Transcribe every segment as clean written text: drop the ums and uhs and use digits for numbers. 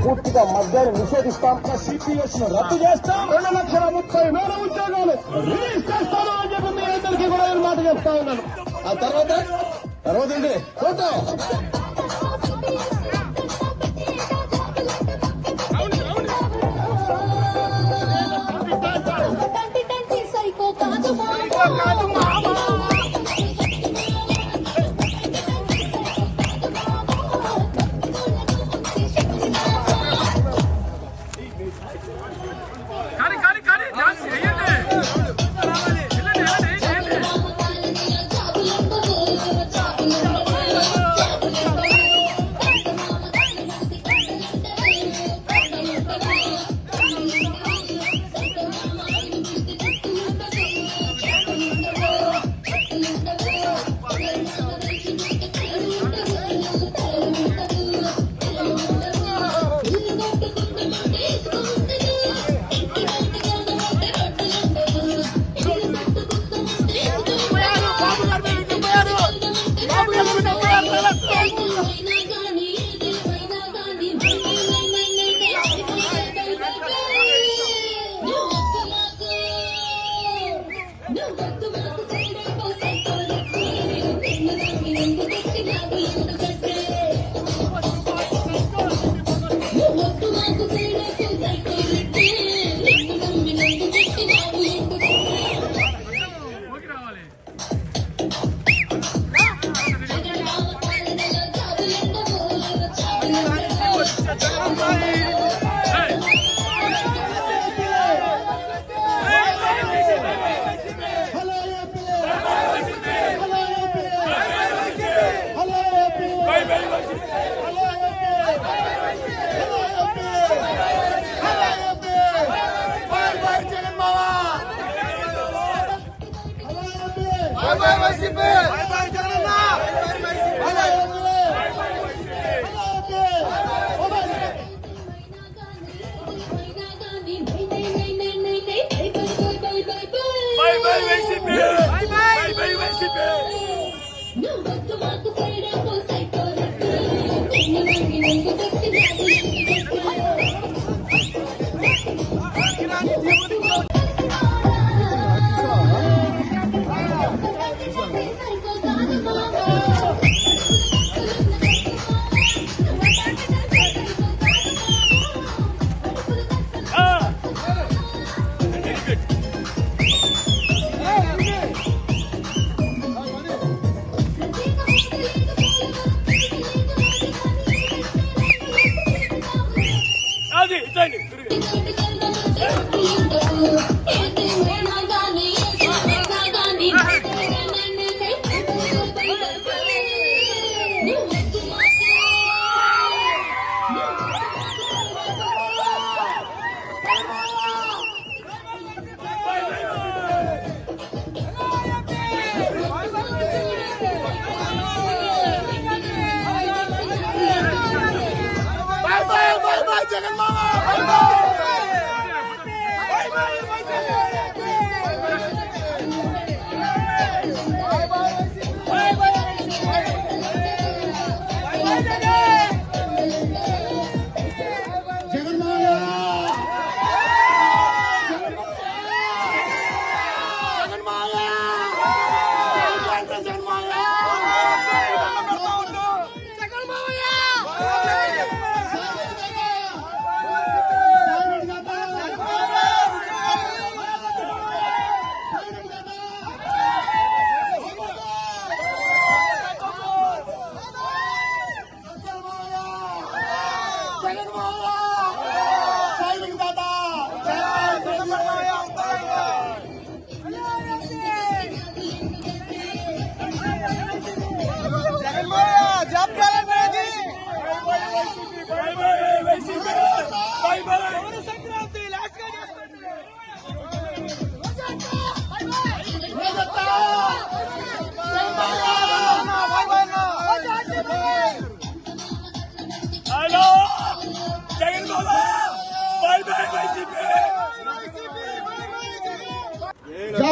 పూర్తిగా మద్యాన్ని నిషేధిస్తాం. సిపిఎస్ ను రద్దు చేస్తాం. 2,30,000 ఉద్యోగాలు రిలీజ్ చేస్తాను అని చెప్పి మీ అందరికీ కూడా నేను మాట చెప్తా ఉన్నాను. ఆ తర్వాత అండి ఫోటో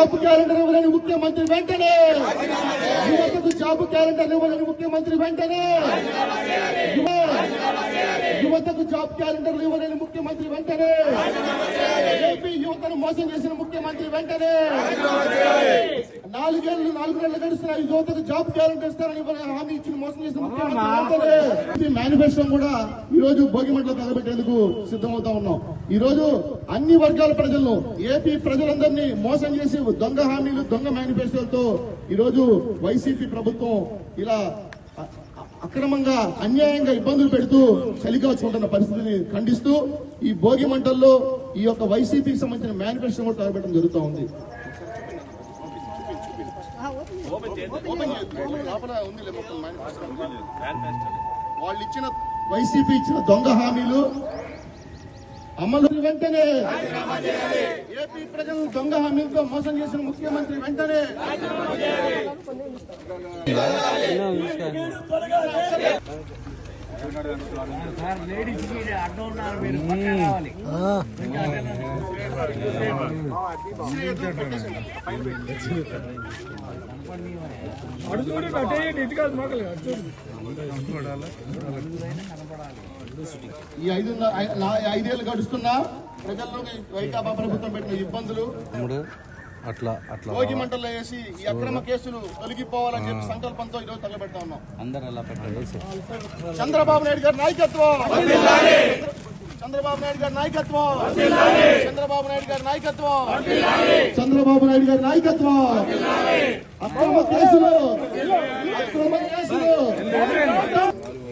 జాబ్ క్యాలెండర్ ఇవ్వలేని ముఖ్యమంత్రి వెంటనే, యువతకు జాబ్ క్యాలెండర్ ఇవ్వలేని ముఖ్యమంత్రి వెంటనే, యువతకు జాబ్ క్యాలెండర్లు ఇవ్వలేని ముఖ్యమంత్రి వెంటనే, ఏపీ యువతను మోసం చేసిన ముఖ్యమంత్రి వెంటనే, నాలుగేళ్లు గడుస్తున్న యువతకు జాబ్ క్యాలెండర్ ఇస్తారని హామీ ఇచ్చిన మోసం చేసిన ముఖ్యమంత్రి వెంటనే. ఈ మేనిఫెస్టో కూడా ఈ రోజు భోగిమంటలో తగబెట్టేందుకు సిద్ధమవుతా ఉన్నాం. ఈ రోజు అన్ని వర్గాల ప్రజలను, ఏపీ ప్రజలందరినీ మోసం చేసి దొంగ హామీలు, దొంగ మేనిఫెస్టోలతో ఈ రోజు వైసీపీ ప్రభుత్వం ఇలా అక్రమంగా, అన్యాయంగా ఇబ్బందులు పెడుతూ చలికాచుకుంటున్న పరిస్థితిని ఖండిస్తూ ఈ భోగి మంటల్లో ఈ యొక్క వైసీపీకి సంబంధించిన మేనిఫెస్టో కూడా తగబెట్టడం జరుగుతూ ఉంది. వాళ్ళు ఇచ్చిన, వైసీపీ ఇచ్చిన దొంగ హామీలు అమలు వెంటనే, ఏపీ ప్రజలు దొంగ హామీలతో మోసం చేసిన ముఖ్యమంత్రి వెంటనే, ఈ 5 గడుస్తున్నా ప్రజల్లోకి వైకాపా ప్రభుత్వం పెట్టిన ఇబ్బందులు, భోగి మంటల్లో వేసి ఈ అక్రమ కేసులు తొలగిపోవాలని చెప్పి సంకల్పంతో ఈరోజు తగలబెడతా ఉన్నాం. చంద్రబాబు నాయుడు గారి నాయకత్వం, చంద్రబాబు నాయుడు గారి నాయకత్వం, చంద్రబాబు నాయుడు గారి నాయకత్వం, చంద్రబాబు నాయుడు గారి నాయకత్వం. అక్రమ కేసులు